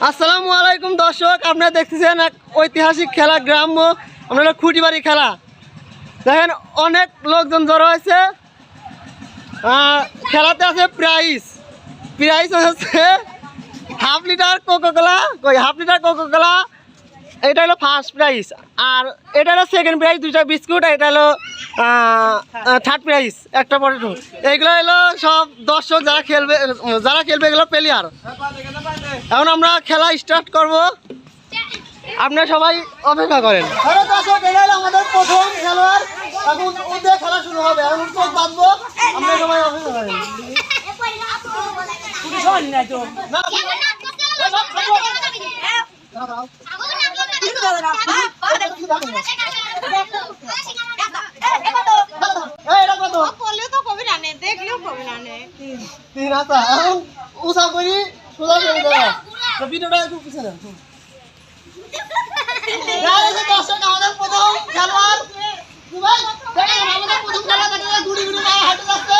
আসসালামু আলাইকুম দর্শক, আপনারা দেখতেছেন এক ঐতিহাসিক খেলা, গ্রাম্য আমরা খুঁটিবাড়ি খেলা। দেখেন অনেক লোকজন জড়ো হয়েছে। খেলাতে আছে প্রাইজ হচ্ছে হাফ লিটার কোকোকোলা। এটা হলো ফার্স্ট প্রাইজ, আর এটা হলো সেকেন্ড প্রাইজ 2টা বিস্কুট, এটা হলো থার্ড প্রাইজ একটা পটেটো। এইগুলো হলো সব দর্শক যারা খেলবে এগুলো প্লেয়ার। এখন আমরা খেলা স্টার্ট করব, আপনারা সবাই অপেক্ষা করেন। দর্শক, এটা হলো আমাদের প্রথম খেলোয়াড়। এখন ওদের খেলা শুরু হবে, এখন চোখ বাঁধবো, আপনারা সবাই অপেক্ষা করেন। ভিডিওটা একটু পিছনে আমাদের প্রথম খেলোয়াড় আমাদের প্রথম খেলা গুড়ি হাঁটে যাচ্ছে।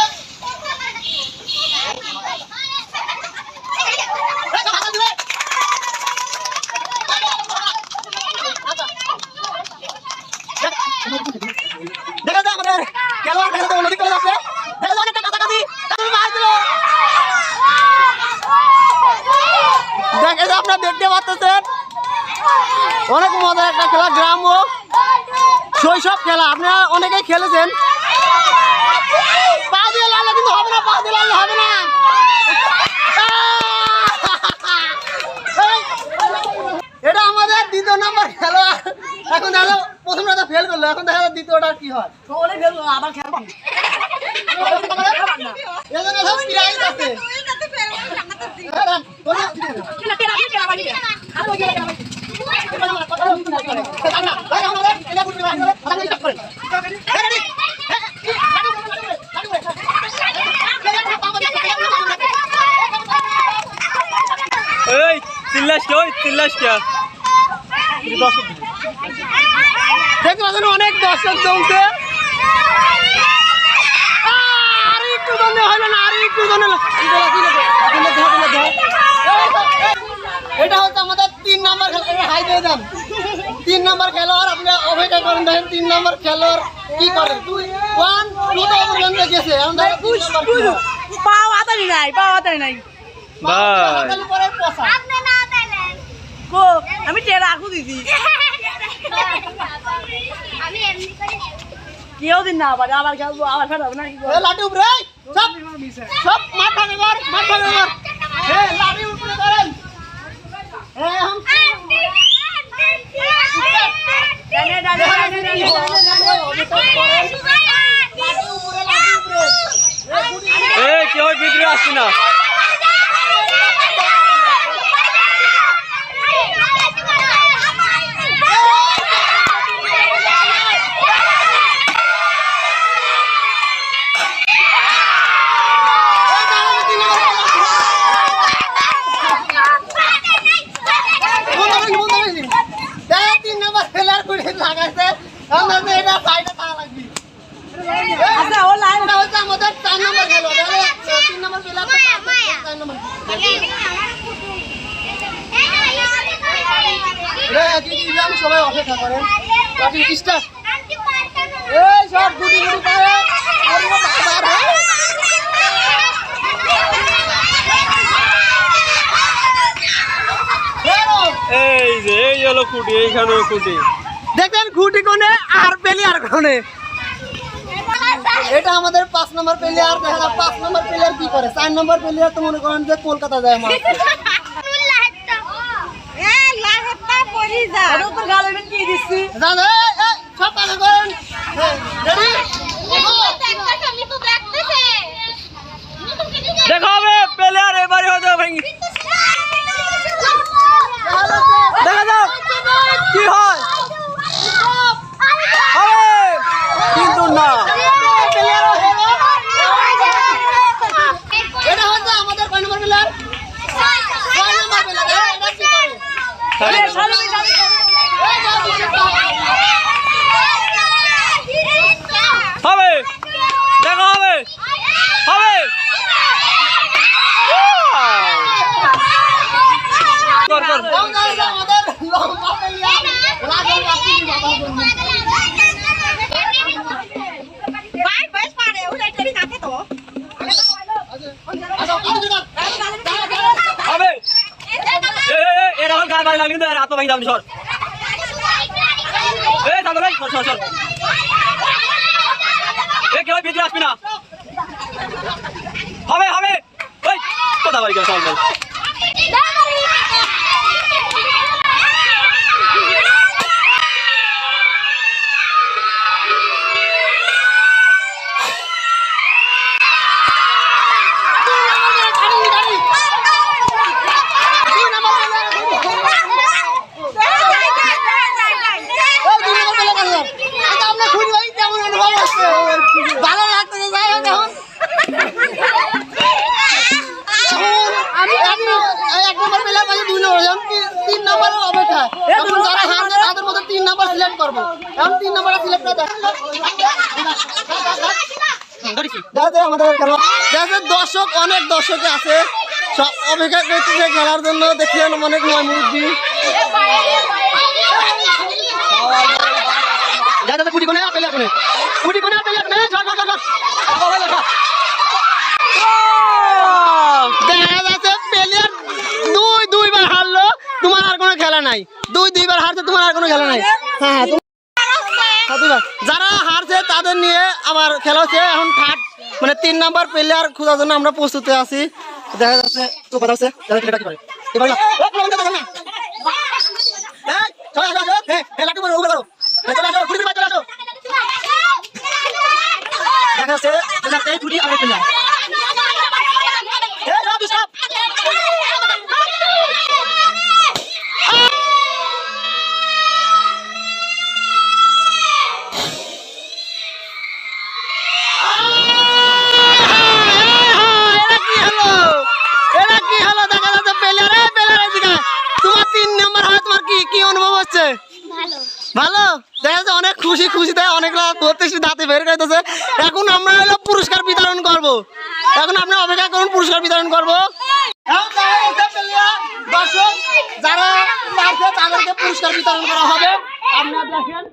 দেখা যায় আমাদের খেলোয়াড় খেলাতে উন্নতি করে যাচ্ছে। দেখা যায় অনেকটা কাছাকাছি, আপনারা দেখতে পাচ্ছেন অনেক মজার একটা খেলা, গ্রাম্য শৈশব খেলা। আপনারা অনেকেই খেলেছেন। পা দিয়ে লালে কিন্তু হবে না, পা দিয়ে লালে হবে না। এটা আমাদের দ্বিতীয় নাম্বার খেলা। এখন দেখা প্রথম রাতে ফেল করলো, এখন দেখা যায় দ্বিতীয়টা কি হয়। আবার খেলবো অনেক দর্শক জমছে। এটা হচ্ছে আমাদের 3 নাম্বার খেলা। হাই দিয়ে যান 3 নাম্বার খেলোয়াড়, আপনি অপেক্ষা করেন। দেখেন 3 নাম্বার খেলোয়াড় কি করে। 2 1 2 তো পর্যন্ত গেছে। আমি টেরা রাখু দিছি কেউ দিন না, আবার খেলবো, আবার ফেরাবো না। লাঠি উপরে সব মাঠ ভাঙে ঘর, মাঠ ভাঙে ঘর। হ্যাঁ, লাঠি উপরে করেন। কেউ ভিতরে আসছি না। সবাই অপেক্ষা করেন। এই হলো খুঁটি, এইখানে খুঁটি। দেখেন খুঁটি কোনে আর প্লেয়ার কোনে। এটা আমাদের 5 নম্বর প্লেয়ার। দেখেন 5 নম্বর প্লেয়ার কি করে। 4 নম্বর প্লেয়ার তো মনে করেন যে কলকাতা যায় মাঠ। দেখা হবে প্লেয়ার এবারে হয়তো ভেঙে দেখা যাক কি হয়। কিন্তু না, এটা হচ্ছে আমাদের 5 নম্বর প্লেয়ার। 6 নম্বর প্লেয়ার এটা কি করে। হবে দেখা হবে। কর কর আমাদের লম্বা প্লেয়ার রাজা রাফি ভাই বেশ পারে ওটা টেরি থাকে তো হবে এ রাহুল গাল মারি লাগলি তো রাত ভাঙি যাবনি সর এ সামনে ভাই সর সর এ কেউ ভিতরে আসবি না হবে হবে ওই কথা বলি কেন সর ভালো লাগতেছে যাই হোক এখন এক নম্বর প্লেয়ার পাশে 2 নম্বর এখন 3 নম্বরের অপেক্ষা এখন যারা হারবে তাদের মধ্যে 3 নম্বর সিলেক্ট করবো এখন 3 নম্বরে সিলেক্ট করে দর্শক অনেক দর্শকে আছে সব অপেক্ষা করতেছে খেলার জন্য দেখলেন অনেক ময়মুদ্দি কুটি কোনে আপেল কোনে কুটি কোনে আপেল কোনে দেখা যাচ্ছে প্লেয়ার দুইবার হারলো তোমার আর কোনো খেলা নাই দুইবার হারছে তোমার আর কোনো খেলা নাই হ্যাঁ যারা হারছে তাদের নিয়ে আবার খেলা হচ্ছে এখন থার্ড মানে 3 নাম্বার প্লেয়ার খোঁজার জন্য আমরা প্রস্তুতে আছি দেখা যাচ্ছে তো কথা হচ্ছে যারা খেলাটা কি করে এবার না লাটু করো উপরে করো চলে আসো ঘুরে চলে আসো দেখা যাচ্ছে এই ছুটি আরেক প্লেয়ার এই সব স্টপ ভালো দেখা যাচ্ছে অনেক খুশিতে অনেকরা প্রত্যেকটি দাঁতে বের করতেছে এখন আমরা হলো পুরস্কার বিতরণ করব এখন আপনি অপেক্ষা করুন পুরস্কার বিতরণ করব দর্শক যারা পারছে তাদেরকে পুরস্কার বিতরণ করা হবে আপনারা দেখেন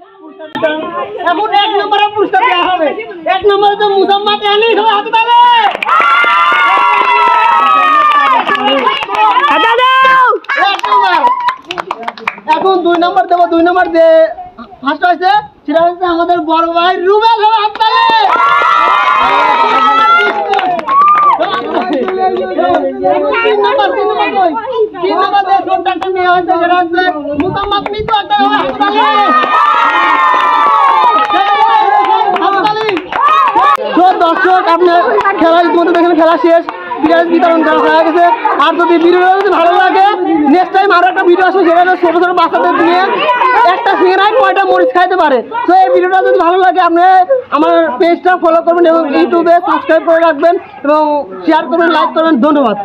এখন 1 নম্বরে পুরস্কার দেওয়া হবে 1 নম্বরে তো মুজাম্মাদ আলী সবাই হাতে তালে এখন 2 নম্বর দেবো 2 নম্বর যে ফার্স্ট হয়েছে সেটা হচ্ছে আমাদের বড় ভাই রুবেল হাততালি 3 নম্বর যে কন্ট্রাক্টর নেওয়া হয়েছে সেটা হচ্ছে মুহাম্মদ মিতু হাততালি তো দর্শক আপনি খেলা ইতিমধ্যে দেখেন খেলা শেষ প্রাইজ বিতরণ করা হয়ে গেছে আর যদি ভিডিওটা যদি ভালো লাগে নেক্সট টাইম আরো একটা ভিডিও আসবে সেখানে ছোট ছোট বাচ্চাদের নিয়ে একটা সিঙ্গারায় কয়টা মরিচ খাইতে পারে তো এই ভিডিওটা যদি ভালো লাগে আপনি আমার পেজটা ফলো করবেন এবং ইউটিউবে সাবস্ক্রাইব করে রাখবেন এবং শেয়ার করবেন লাইক করবেন ধন্যবাদ।